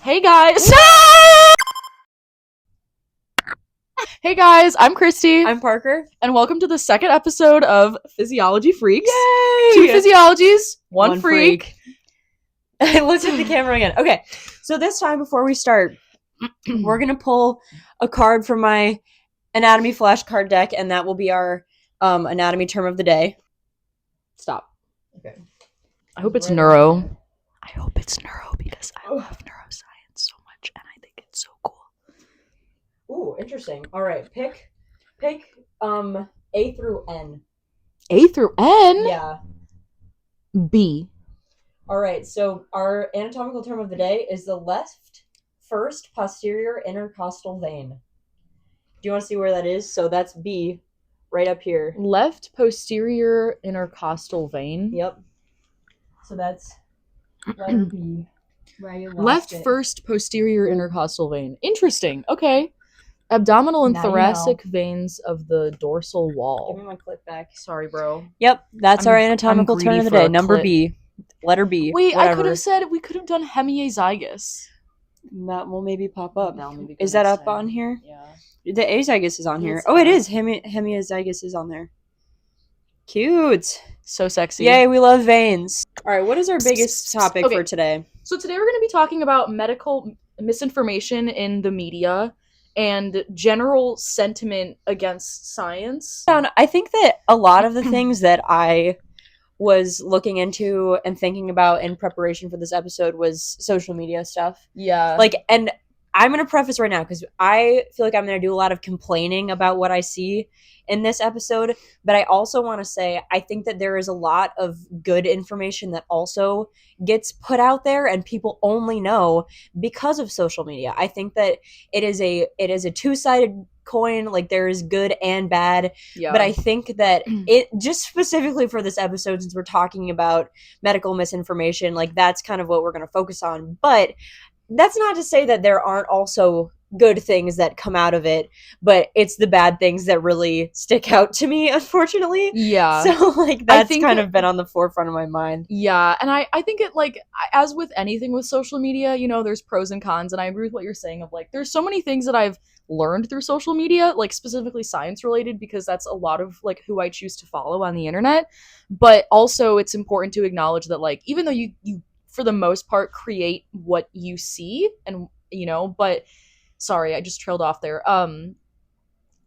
Hey guys! Hey guys, I'm Christy. I'm Parker. And welcome to the second episode of Physiology Freaks. Yay! 2 physiologies, one freak. I looked at the camera again. Okay, so this time before we start, we're going to pull a card from my anatomy flashcard deck, and that will be our anatomy term of the day. Stop. Okay. I hope it's neuro. I hope it's neuro because I love neuroscience so much and I think it's so cool. Ooh, interesting. All right, pick A through N. A through N? Yeah. B. All right, so our anatomical term of the day is the left first posterior intercostal vein. Do you want to see where that is? So that's B, right up here. Left posterior intercostal vein. Yep. So that's letter B. Left first posterior intercostal vein. Interesting. Okay. Abdominal and thoracic veins of the dorsal wall. Give me my clip back. Sorry, bro. Yep, that's our anatomical term of the day. Number B. Letter B. Wait, whatever. I could have said we could have done hemiazygous. That will maybe pop up. Maybe is that up on here? Yeah. The azygous is on here. Oh, it is. Hemiazygous is on there. Cute. So sexy. Yay, we love veins. All right, what is our biggest topic for today? So today we're going to be talking about medical misinformation in the media and general sentiment against science. I think that a lot of the things that I was looking into and thinking about in preparation for this episode was social media stuff. Yeah. And I'm going to preface right now because I feel like I'm going to do a lot of complaining about what I see in this episode, but I also want to say I think that there is a lot of good information that also gets put out there and people only know because of social media. I think that it is a two-sided coin, like there is good and bad, but I think that it just specifically for this episode, since we're talking about medical misinformation, like that's kind of what we're going to focus on. But that's not to say that there aren't also good things that come out of it, but it's the bad things that really stick out to me, unfortunately. Yeah. So, like, that's kind of been on the forefront of my mind. Yeah, and I think it, like, as with anything with social media, you know, there's pros and cons, and I agree with what you're saying of, like, there's so many things that I've learned through social media, like, specifically science-related, because that's a lot of, like, who I choose to follow on the internet, but also it's important to acknowledge that, like, even though you for the most part create what you see, and, you know, but sorry, I just trailed off there.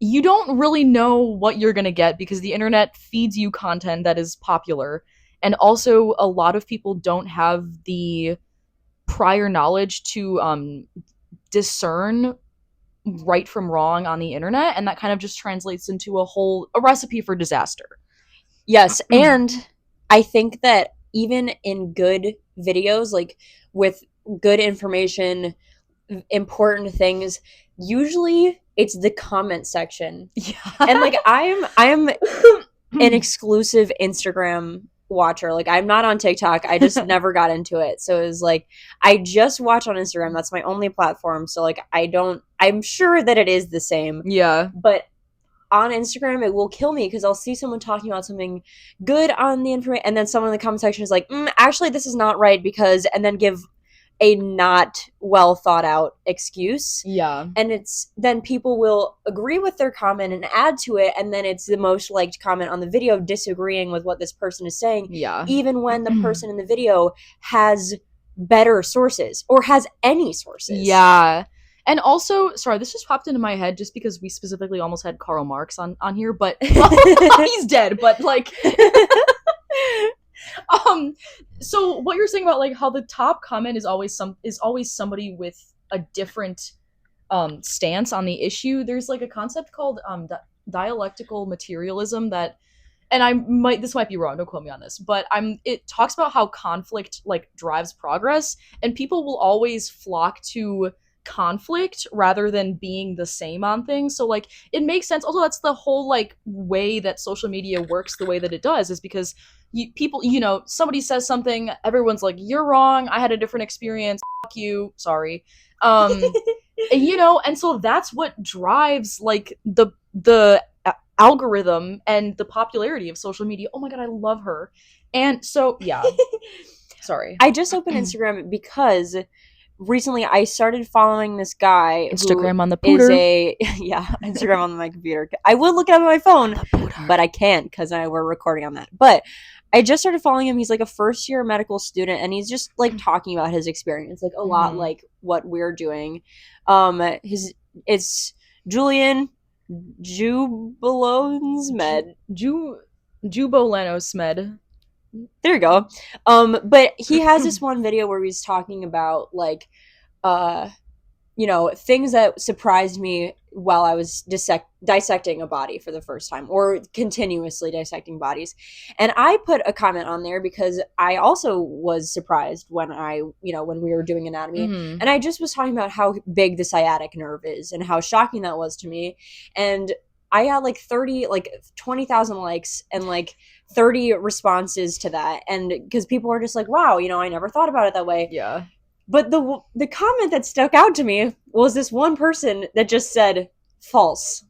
You don't really know what you're going to get because the internet feeds you content that is popular. And also a lot of people don't have the prior knowledge to discern right from wrong on the internet. And that kind of just translates into a recipe for disaster. Yes. And I think that even in good videos, like with good information, important things, usually it's the comment section. Yeah. And like I am an exclusive Instagram watcher. Like I'm not on TikTok. I just never got into it. So it was like I just watch on Instagram. That's my only platform. So like I'm sure that it is the same. Yeah. But on Instagram, it will kill me because I'll see someone talking about something good on the information, and then someone in the comment section is like, actually, this is not right because, and then give a not well thought out excuse. Yeah. And then people will agree with their comment and add to it, and then it's the most liked comment on the video disagreeing with what this person is saying. Yeah. Even when the person in the video has better sources or has any sources. Yeah. And also, sorry, this just popped into my head just because we specifically almost had Karl Marx on here, but he's dead, but like so what you're saying about like how the top comment is always somebody with a different stance on the issue. There's like a concept called dialectical materialism that, and this might be wrong, don't quote me on this, but it talks about how conflict like drives progress, and people will always flock to conflict rather than being the same on things. So like it makes sense. Also, that's the whole like way that social media works the way that it does, is because people, you know, somebody says something, everyone's like, you're wrong, I had a different experience, fuck you, sorry. You know, and so that's what drives like the algorithm and the popularity of social media. Oh my god, I love her. And so yeah. Sorry. I just opened Instagram because recently I started following this guy who Instagram on the is pooter. a yeah, Instagram on my computer. I would look it up on my phone, but I can't because we're recording on that. But I just started following him. He's like a first year medical student, and he's just like talking about his experience, like a lot like what we're doing. His it's Julian Jubilonsmed. Jubolano There you go. But he has this one video where he's talking about like uh things that surprised me while I was dissecting a body for the first time, or continuously dissecting bodies. And I put a comment on there because I also was surprised when when we were doing anatomy. And I just was talking about how big the sciatic nerve is and how shocking that was to me. And I got like 20,000 likes and like 30 responses to that. And because people are just like, wow, I never thought about it that way. Yeah. But the comment that stuck out to me was this one person that just said false.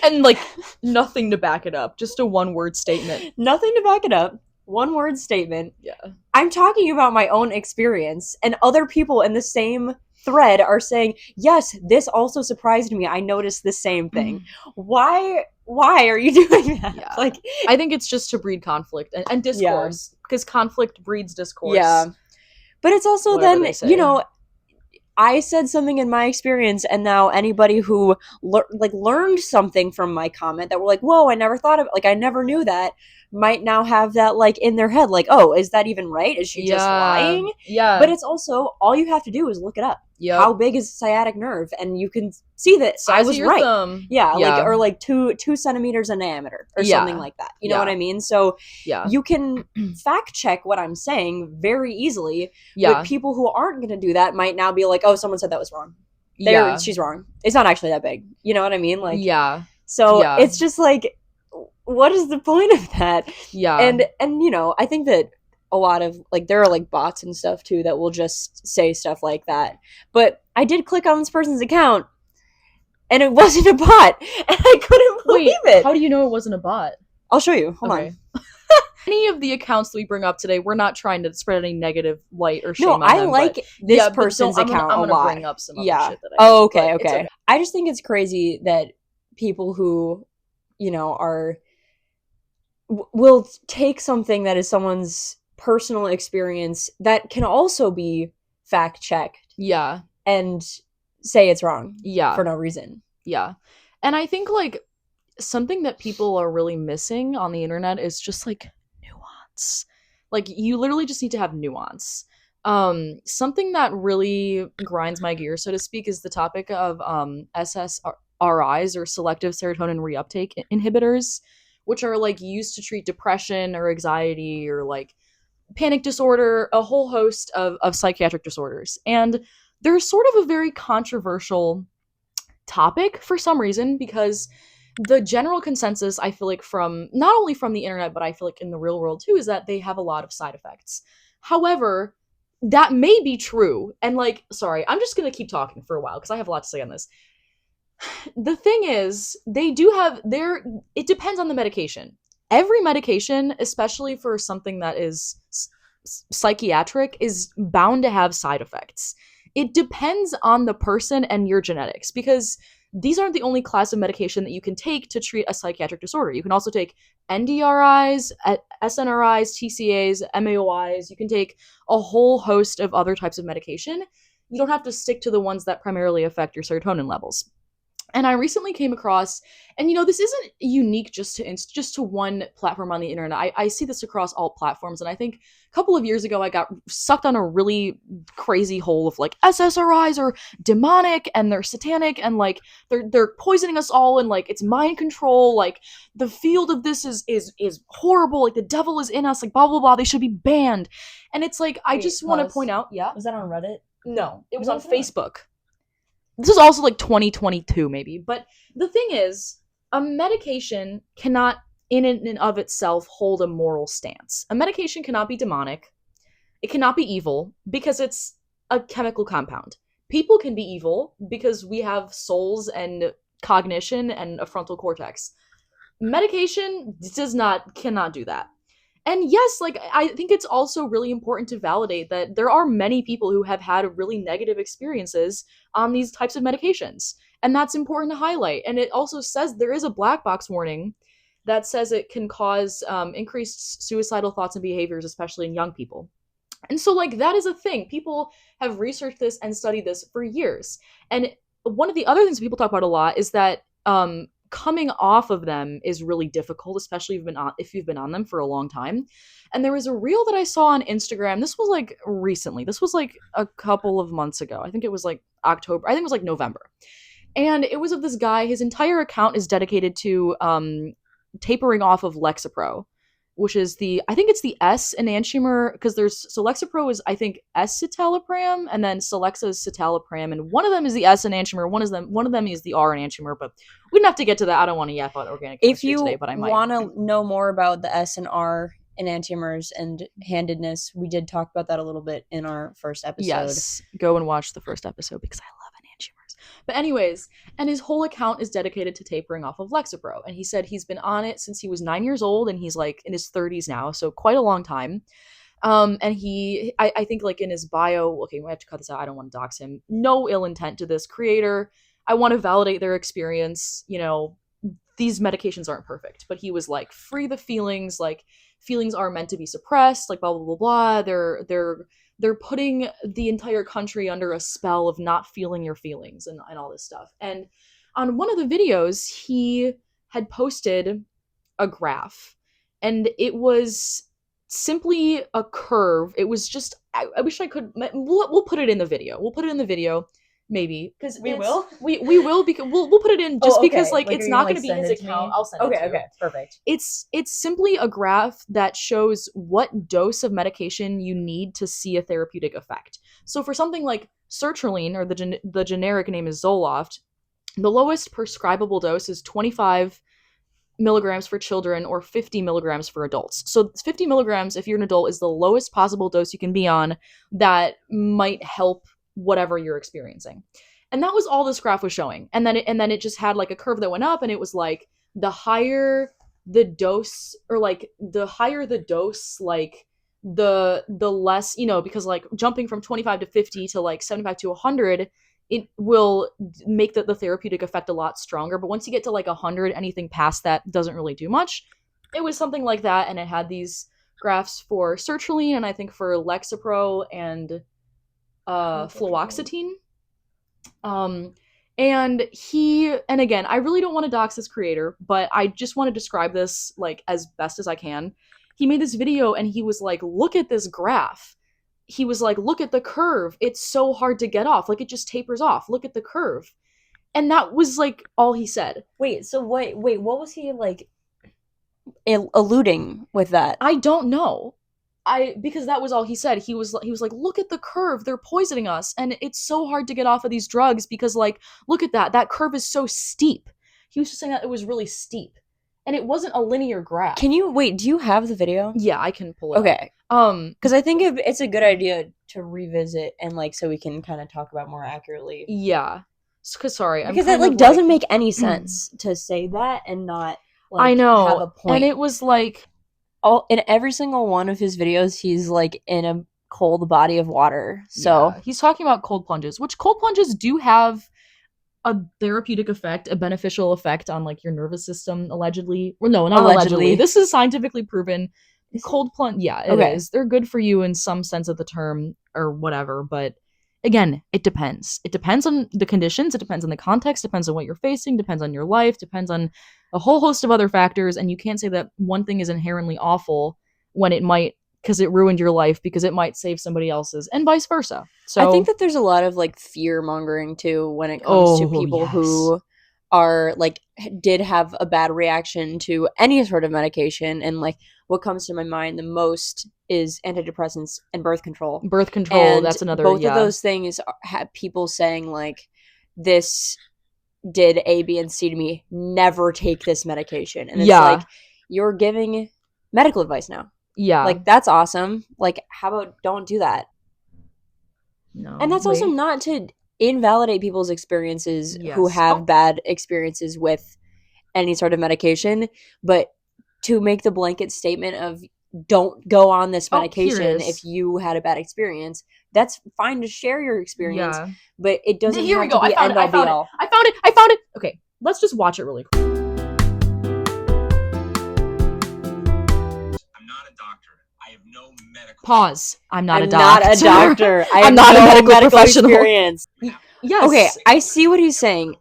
And like nothing to back it up, just a one-word statement. Nothing to back it up. One-word statement. Yeah. I'm talking about my own experience, and other people in the same thread are saying, yes, this also surprised me. I noticed the same thing. Why are you doing that? Yeah. Like, I think it's just to breed conflict and discourse, because conflict breeds discourse. Yeah. But it's also Whatever then, they say. I said something in my experience, and now anybody who learned something from my comment that were like, whoa, I never thought of, like, I never knew that, might now have that, like, in their head, like, oh, is that even right? Is she just lying? Yeah. But it's also, all you have to do is look it up. Yep. How big is the sciatic nerve? And you can see that Size I was of your right. thumb. Yeah, like, or like 2 centimeters in diameter or something like that. You know what I mean? So you can fact check what I'm saying very easily. But people who aren't going to do that might now be like, oh, someone said that was wrong. She's wrong. It's not actually that big. You know what I mean? Like, so it's just like, what is the point of that? Yeah. And I think that a lot of, like, there are like bots and stuff too that will just say stuff like that. But I did click on this person's account and it wasn't a bot, and I couldn't believe it. How do you know it wasn't a bot? I'll show you. Hold on. Any of the accounts that we bring up today, we're not trying to spread any negative light or shame on them. No, I like this person's account a lot. I'm gonna bring up some other shit that I okay. I just think it's crazy that people who, will take something that is someone's personal experience that can also be fact checked. Yeah. And say it's wrong. Yeah. For no reason. Yeah. And I think, like, something that people are really missing on the internet is just, like, nuance. Like, you literally just need to have nuance. Something that really grinds my gears, so to speak, is the topic of SSRIs, or selective serotonin reuptake inhibitors, which are, like, used to treat depression or anxiety or, like, panic disorder, a whole host of psychiatric disorders. And they're sort of a very controversial topic for some reason, because the general consensus, I feel like, from not only from the internet, but I feel like in the real world too, is that they have a lot of side effects. However, that may be true. And, like, sorry, I'm just going to keep talking for a while because I have a lot to say on this. The thing is, they do have it depends on the medication. Every medication, especially for something that is psychiatric, is bound to have side effects. It depends on the person and your genetics, because these aren't the only class of medication that you can take to treat a psychiatric disorder. You can also take NDRIs, SNRIs, TCAs, MAOIs. You can take a whole host of other types of medication. You don't have to stick to the ones that primarily affect your serotonin levels. And I recently came across, and this isn't unique just to one platform on the internet. I see this across all platforms, and I think a couple of years ago I got sucked on a really crazy hole of, like, SSRIs are demonic and they're satanic and, like, they're poisoning us all, and, like, it's mind control, like, the field of this is horrible, like, the devil is in us, like, blah blah blah, they should be banned. And it's like, I just want to point out, was that on Reddit? No, it was on Facebook. This is also like 2022 maybe, but the thing is, a medication cannot in and of itself hold a moral stance. A medication cannot be demonic. It cannot be evil because it's a chemical compound. People can be evil because we have souls and cognition and a frontal cortex. Medication cannot do that. And yes, like I think it's also really important to validate that there are many people who have had really negative experiences on these types of medications. And that's important to highlight. And it also says there is a black box warning that says it can cause increased suicidal thoughts and behaviors, especially in young people. And so, like, that is a thing. People have researched this and studied this for years. And one of the other things people talk about a lot is that coming off of them is really difficult, especially if you've been on them for a long time. And there was a reel that I saw on Instagram. This was like recently. This was like a couple of months ago. I think it was like October. I think it was like November. And it was of this guy. His entire account is dedicated to tapering off of Lexapro, which is I think it's the S enantiomer, because so Lexapro is, I think, S citalopram, and then Celexa is citalopram, and one of them is the S enantiomer, one of them is the R enantiomer, but we don't have to get to that. I don't want to yap about organic chemistry today, but I might. If you want to know more about the S and R enantiomers and handedness, we did talk about that a little bit in our first episode. Yes, go and watch the first episode because I love enantiomers. But anyways, and his whole account is dedicated to tapering off of Lexapro, and he said he's been on it since he was 9 years old, and he's like in his 30s now, so quite a long time. And I think like in his bio, okay, we have to cut this out. I don't want to dox him. No ill intent to this creator. I want to validate their experience. You know, these medications aren't perfect, but he was like, free the feelings. Like, feelings are meant to be suppressed. Like, blah blah blah blah. They're putting the entire country under a spell of not feeling your feelings and all this stuff. And on one of the videos, he had posted a graph, and it was simply a curve. It was just, I wish I could, we'll put it in the video. We'll put it in the video, maybe, because we will because we'll put it in just because like it's not going to be his account. I'll send it to you. Okay, perfect. It's simply a graph that shows what dose of medication you need to see a therapeutic effect. So for something like sertraline, or the generic name is Zoloft, the lowest prescribable dose is 25 milligrams for children or 50 milligrams for adults. So 50 milligrams, if you're an adult, is the lowest possible dose you can be on that might help whatever you're experiencing. And that was all this graph was showing. And then it just had like a curve that went up, and it was like the higher the dose, or like the higher the dose, like the less, you know, because like jumping from 25 to 50 to like 75 to 100, it will make the therapeutic effect a lot stronger. But once you get to like 100, anything past that doesn't really do much. It was something like that, and it had these graphs for sertraline, and I think for Lexapro and fluoxetine. And again, I really don't want to dox this creator, but I just want to describe this like as best as I can. He made this video, and he was like, look at this graph. He was like, look at the curve. It's so hard to get off. Like, it just tapers off. Look at the curve. And that was like all he said. Wait, what was he like alluding with that? I don't know. Because that was all he said. He was like, look at the curve. They're poisoning us, and it's so hard to get off of these drugs because, like, look at that. That curve is so steep. He was just saying that it was really steep, and it wasn't a linear graph. Do you have the video? Yeah, I can pull it. Okay. Because I think it's a good idea to revisit, and like so we can kind of talk about more accurately. Yeah. Because that like doesn't make any sense to say that and not. Like, I know. Have a point. And it was like, in every single one of his videos, he's like in a cold body of water. So yeah, he's talking about cold plunges, which cold plunges do have a therapeutic effect, a beneficial effect on like your nervous system, allegedly. Well, no, not allegedly. This is scientifically proven. Cold plunge, yeah, it is. They're good for you in some sense of the term or whatever, but again, it depends. It depends on the conditions, it depends on the context, depends on what you're facing, depends on your life, depends on a whole host of other factors, and you can't say that one thing is inherently awful when it might, because it ruined your life, because it might save somebody else's, and vice versa. So I think that there's a lot of like fear mongering too when it comes to people who are like did have a bad reaction to any sort of medication, and like what comes to my mind the most is antidepressants and birth control. And that's another. Both of those things have people saying like, this did A, B, and C to me. Never take this medication, and it's like you're giving medical advice now. Yeah, like that's awesome. Like, how about don't do that? No, and that's also not to invalidate people's experiences who have bad experiences with any sort of medication, but to make the blanket statement of don't go on this Oh, here it medication is. if you had a bad experience. That's fine to share your experience, Yeah. but it doesn't Here we have go. to be end all be all. I found it. Okay, let's just watch it really quick. I'm not a doctor. I have no medical. Pause. I'm not a not doctor. a doctor. I I'm have not no a medical professional. experience. Yes. Okay, I see what he's saying.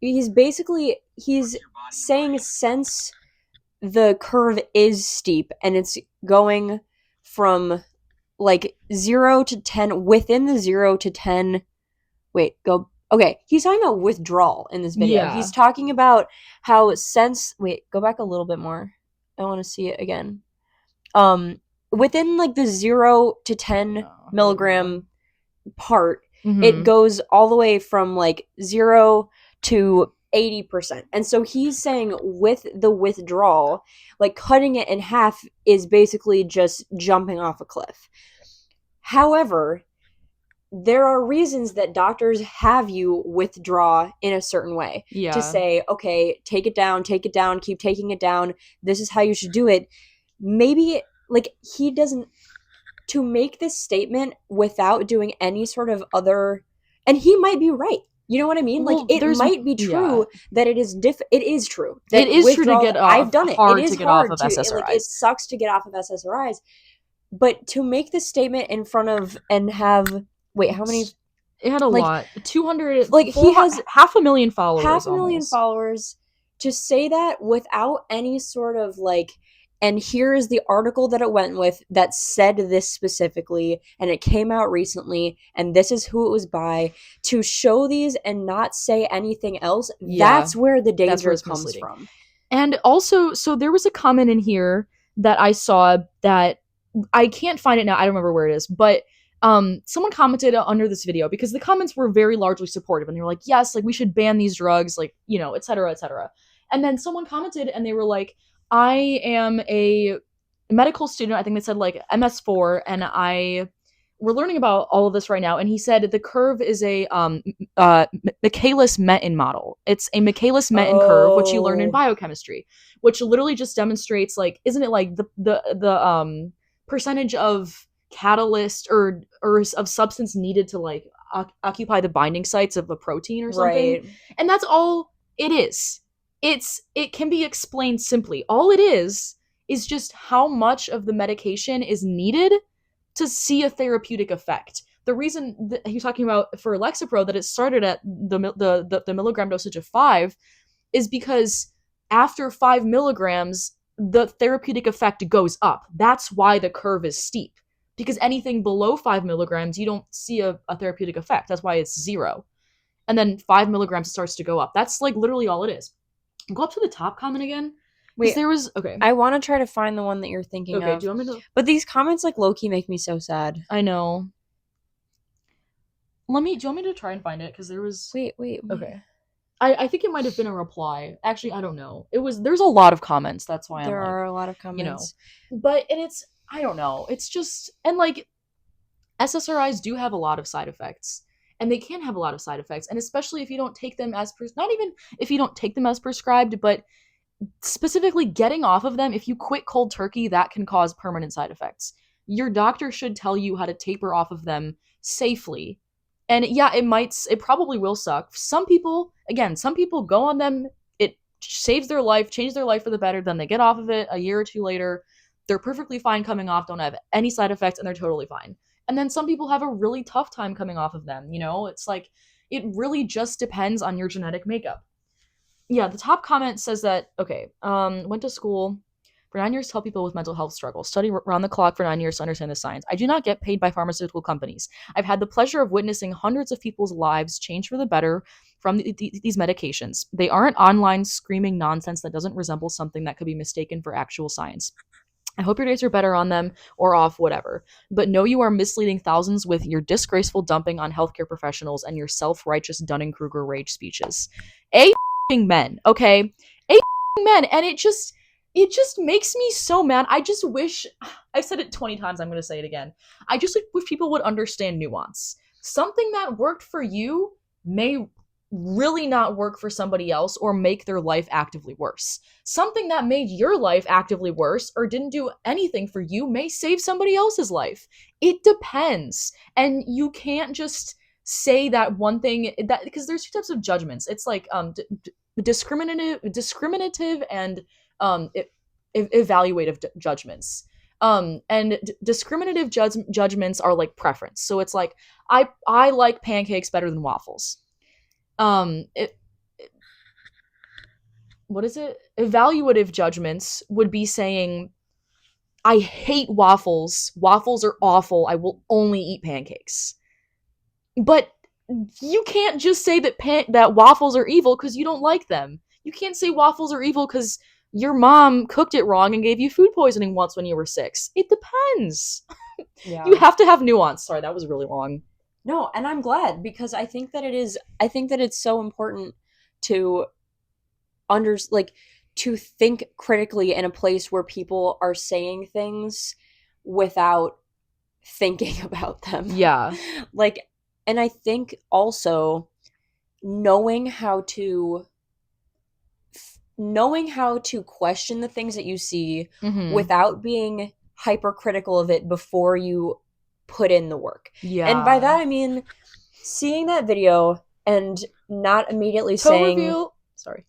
He's basically saying since the curve is steep and it's going from like 0 to 10 within the 0 to 10. Okay, he's talking about withdrawal in this video. Yeah. He's talking about how go back a little bit more. I want to see it again. Within like the 0 to 10 milligram part, it goes all the way from like 0 to 80%. And so he's saying with the withdrawal, like cutting it in half is basically just jumping off a cliff. However, there are reasons that doctors have you withdraw in a certain way to say, okay, take it down, keep taking it down. This is how you should do it. Maybe like he doesn't, to make this statement without doing any sort of other, and he might be right. You know what I mean? Well, like it might be true that it is it is true. That it is true to get off. I've done it. Hard it is to get hard off of SSRIs. Like, it sucks to get off of SSRIs. But to make this statement in front of and have how many? It had a lot. 200. Like he has 500,000 followers. 500,000 followers. To say that without any sort of like, and here is the article that it went with that said this specifically, and it came out recently, and this is who it was by, to show these and not say anything else, that's where the danger comes from. And also, so there was a comment in here that I saw that I can't find it now. I don't remember where it is, but someone commented under this video because the comments were very largely supportive, and they were like, yes, like we should ban these drugs, like, you know, et cetera, et cetera. And then someone commented and they were like, I am a medical student. I think they said like MS4, and we're learning about all of this right now. And he said the curve is a Michaelis-Menten model. It's a Michaelis-Menten curve, which you learn in biochemistry, which literally just demonstrates like, isn't it like the percentage of catalyst or of substance needed to like occupy the binding sites of a protein or something, right? And that's all it is. It can be explained simply. All it is just how much of the medication is needed to see a therapeutic effect. The reason that he's talking about for Lexapro that it started at the milligram dosage of 5 is because after 5 milligrams, the therapeutic effect goes up. That's why the curve is steep. Because anything below 5 milligrams, you don't see a therapeutic effect. That's why it's 0. And then 5 milligrams starts to go up. That's like literally all it is. Go up to the top comment again. Wait, there was okay. I want to try to find the one that you're thinking of. Do you want me to? But these comments like low-key make me so sad. I know. Do you want me to try and find it? Because there was wait. Okay. I think it might have been a reply. Actually, I don't know. There's a lot of comments. That's why there are a lot of comments. You know. But it's I don't know. It's just and like SSRIs do have a lot of side effects. And they can have a lot of side effects, and especially if you don't take them as not even if you don't take them as prescribed, but specifically getting off of them, if you quit cold turkey, that can cause permanent side effects. Your doctor should tell you how to taper off of them safely. And yeah, it probably will suck. Some people go on them, it saves their life, changes their life for the better, then they get off of it a year or two later. They're perfectly fine coming off, don't have any side effects, and they're totally fine. And then some people have a really tough time coming off of them, you know? It's like, it really just depends on your genetic makeup. Yeah, the top comment says that, okay, went to school for 9 years to help people with mental health struggles. Study around the clock for 9 years to understand the science. I do not get paid by pharmaceutical companies. I've had the pleasure of witnessing hundreds of people's lives change for the better from these medications. They aren't online screaming nonsense that doesn't resemble something that could be mistaken for actual science. I hope your days are better on them or off, whatever. But know you are misleading thousands with your disgraceful dumping on healthcare professionals and your self-righteous Dunning-Kruger rage speeches. Men, okay? Men. And it just makes me so mad. I just wish, I've said it 20 times, I'm going to say it again. I just wish people would understand nuance. Something that worked for you may really not work for somebody else or make their life actively worse. Something that made your life actively worse or didn't do anything for you may save somebody else's life. It depends. And you can't just say that one thing, that because there's two types of judgments. It's like discriminative and um evaluative judgments. And discriminative judgments are like preference. So it's like I like pancakes better than waffles. It what is it? Evaluative judgments would be saying, I hate waffles. Waffles are awful. I will only eat pancakes. But you can't just say that waffles are evil because you don't like them. You can't say waffles are evil because your mom cooked it wrong and gave you food poisoning once when you were 6. It depends. Yeah. You have to have nuance. Sorry, that was really long. No, and I'm glad, because I think that it's so important to to think critically in a place where people are saying things without thinking about them. Yeah. Like, and I think also knowing how to question the things that you see without being hypercritical of it before you put in the work. Yeah. And by that I mean seeing that video and not immediately saying reveal. Sorry.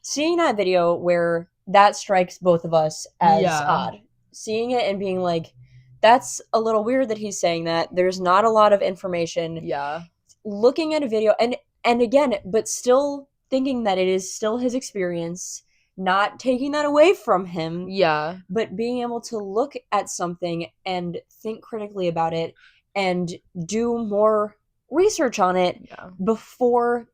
Seeing that video where that strikes both of us as odd. Seeing it and being like, that's a little weird that he's saying that. There's not a lot of information. Yeah. Looking at a video and again, but still thinking that it is still his experience, not taking that away from him. Yeah. But being able to look at something and think critically about it and do more research on it before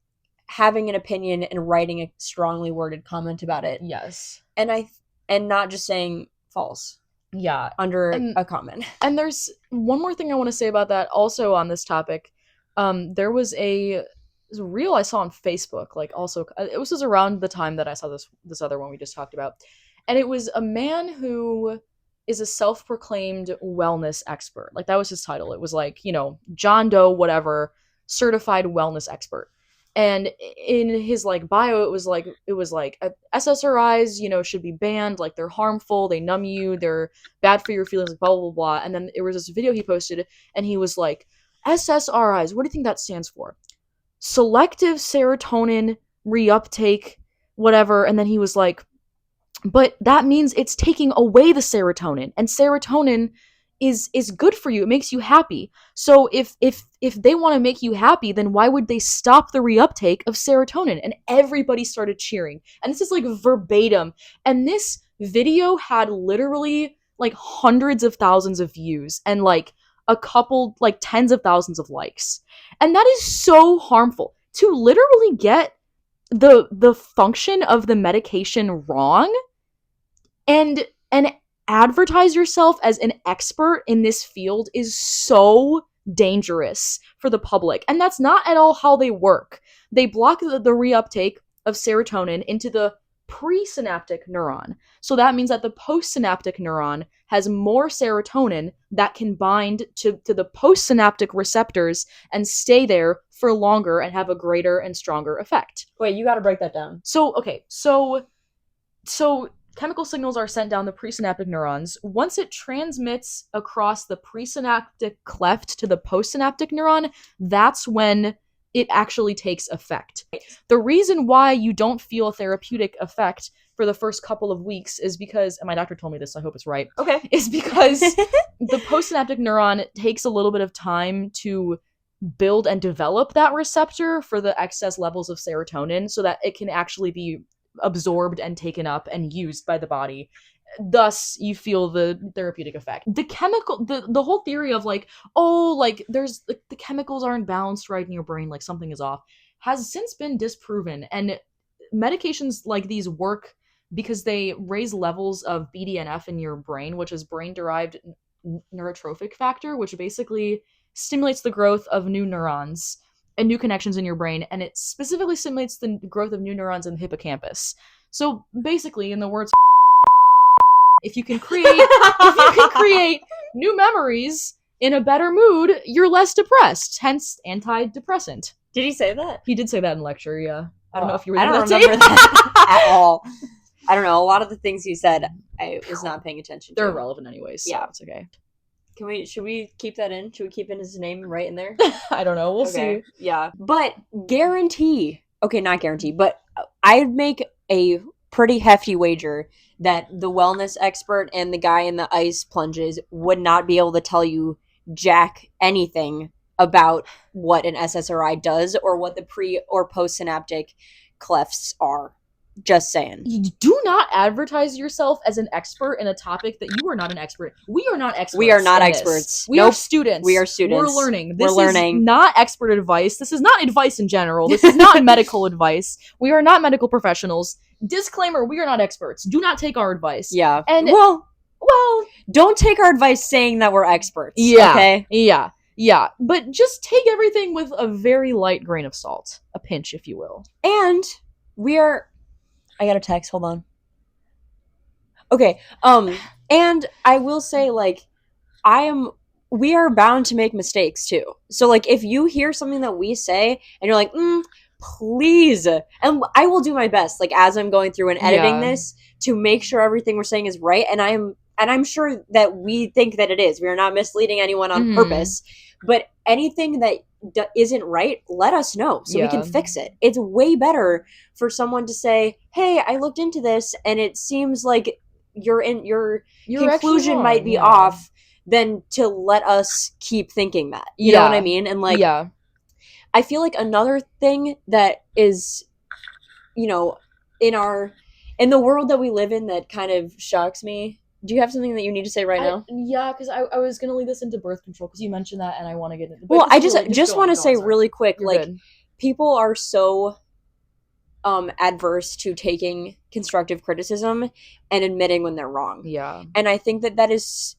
having an opinion and writing a strongly worded comment about it. Yes. And not just saying false. Yeah. Under a comment. And there's one more thing I want to say about that also on this topic. There was a reel I saw on Facebook, like also it was just around the time that I saw this other one we just talked about. And it was a man who is a self-proclaimed wellness expert. Like that was his title. It was like, John Doe whatever, certified wellness expert. And in his like bio, it was like SSRIs, should be banned. Like they're harmful, they numb you, they're bad for your feelings, like blah blah blah blah. And then there was this video he posted, and he was like, SSRIs. What do you think that stands for? Selective serotonin reuptake, whatever. And then he was like, but that means it's taking away the serotonin, and serotonin is good for you. It makes you happy. So if they want to make you happy, then why would they stop the reuptake of serotonin? And everybody started cheering. And this is like verbatim. And this video had literally like hundreds of thousands of views and like a couple, like tens of thousands of likes. And that is so harmful. To literally get the function of the medication wrong and advertise yourself as an expert in this field is so dangerous for the public. And that's not at all how they work. They block the reuptake of serotonin into the presynaptic neuron. So that means that the postsynaptic neuron has more serotonin that can bind to the postsynaptic receptors and stay there for longer and have a greater and stronger effect. Wait, you gotta break that down. So chemical signals are sent down the presynaptic neurons. Once it transmits across the presynaptic cleft to the postsynaptic neuron, that's when it actually takes effect. The reason why you don't feel a therapeutic effect for the first couple of weeks is because, and my doctor told me this, so I hope it's right. Okay. Is because the postsynaptic neuron takes a little bit of time to build and develop that receptor for the excess levels of serotonin so that it can actually be absorbed and taken up and used by the body. Thus you feel the therapeutic effect. The chemical, the whole theory of like, oh, like there's like the chemicals aren't balanced right in your brain, like something is off, has since been disproven. And medications like these work because they raise levels of BDNF in your brain, which is brain derived neurotrophic factor, which basically stimulates the growth of new neurons and new connections in your brain, and it specifically stimulates the growth of new neurons in the hippocampus. So basically, in the words, if you can create new memories in a better mood, you're less depressed, hence antidepressant. Did he say that? He did say that in lecture, yeah. I don't know if you were I there don't that remember day. that at all. I don't know. A lot of the things he said, I was not paying attention to. They're irrelevant anyways, so Yeah. it's okay. Should we keep that in? Should we keep in his name right in there? I don't know. We'll see. Yeah. But guarantee. Okay, not guarantee, but I'd make a pretty hefty wager that the wellness expert and the guy in the ice plunges would not be able to tell you jack anything about what an SSRI does or what the pre or postsynaptic clefts are. Just saying. You do not advertise yourself as an expert in a topic that you are not an expert. We are not experts. We are not in experts. This. We are students. We are students. We're learning. We're This learning. is not expert advice. This is not advice in general. This is not medical advice. We are not medical professionals. Disclaimer, we are not experts. Do not take our advice. Yeah. And well, don't take our advice saying that we're experts. Yeah. Okay? Yeah. But just take everything with a very light grain of salt. A pinch, if you will. And we are... I got a text. Hold on. Okay. And I will say, like, we are bound to make mistakes too. So, like, if you hear something that we say and you're like, please, and I will do my best, like, as I'm going through and editing this to make sure everything we're saying is right. And I'm sure that we think that it is. We are not misleading anyone on purpose. But anything that isn't right, let us know so we can fix it. It's way better for someone to say, hey, I looked into this and it seems like your conclusion might be off, than to let us keep thinking that. You know what I mean? And like, I feel like another thing that is, you know, in the world that we live in that kind of shocks me. Do you have something that you need to say right now? Yeah, because I was going to lead this into birth control because you mentioned that and I want to get into it. Well, I just want to say really quick, You're like, good. People are so adverse to taking constructive criticism and admitting when they're wrong. Yeah. And I think that is...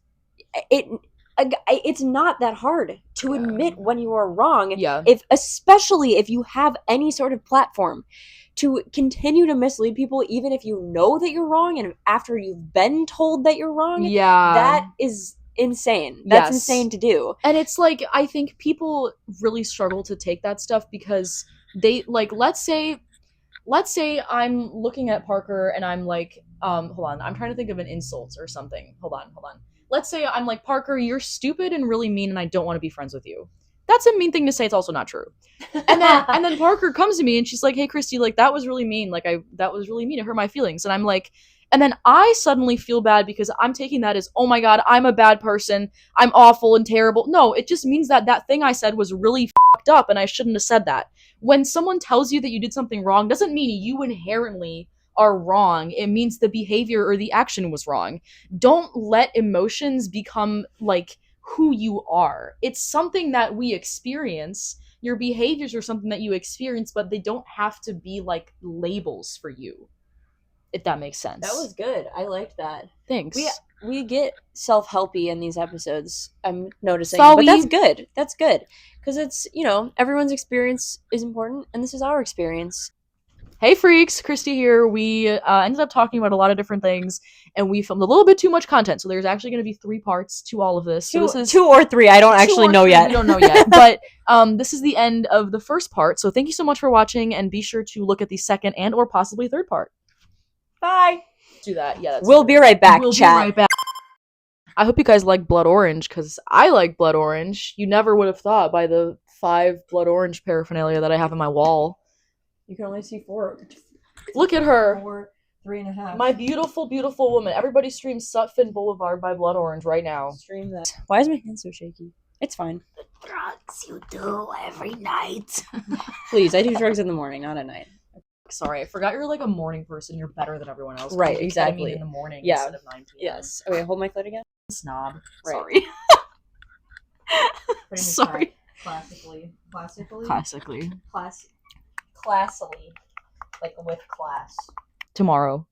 It's not that hard to admit when you are wrong. Yeah. Especially if you have any sort of platform to continue to mislead people, even if you know that you're wrong and after you've been told that you're wrong. Yeah. That is insane. That's insane to do. And it's like, I think people really struggle to take that stuff because they, like, let's say I'm looking at Parker and I'm like, hold on, I'm trying to think of an insult or something. Hold on. Let's say I'm like, Parker, you're stupid and really mean and I don't want to be friends with you. That's a mean thing to say. It's also not true. And then Parker comes to me and she's like, hey, Christy, like, that was really mean. Like, that was really mean. It hurt my feelings. And I'm like, and then I suddenly feel bad because I'm taking that as, oh my God, I'm a bad person. I'm awful and terrible. No, it just means that thing I said was really fucked up and I shouldn't have said that. When someone tells you that you did something wrong, doesn't mean you inherently are wrong. It means the behavior or the action was wrong. Don't let emotions become like who you are. It's something that we experience. Your behaviors are something that you experience, but they don't have to be like labels for you. If that makes sense. That was good. I liked that. Thanks. We get self-helpy in these episodes, I'm noticing. Sorry. But that's good. That's good. Because it's, you know, everyone's experience is important, and this is our experience. Hey freaks, Christy here. We ended up talking about a lot of different things, and we filmed a little bit too much content, so there's actually going to be 3 parts to all of this. So this is 2 or 3, I don't actually know yet. We don't know yet, but this is the end of the first part, so thank you so much for watching, and be sure to look at the second and or possibly third part. Bye! Do that, yeah. We'll be right back, chat. Be right back. I hope you guys like Blood Orange, because I like Blood Orange. You never would have thought by the 5 Blood Orange paraphernalia that I have on my wall. You can only see 4. Look at her. 4, 3.5. My beautiful, beautiful woman. Everybody stream Sutphin Boulevard by Blood Orange right now. Stream that. Why is my hand so shaky? It's fine. The drugs you do every night. Please, I do drugs in the morning, not at night. Sorry, I forgot you're like a morning person. You're better than everyone else. Right, You exactly. ketamine in the morning Yeah. instead of 9 p.m. Yes. Okay, hold my foot again. Snob. Right. Sorry. Sorry. Classically. Classically. Classily. Like with class. Tomorrow.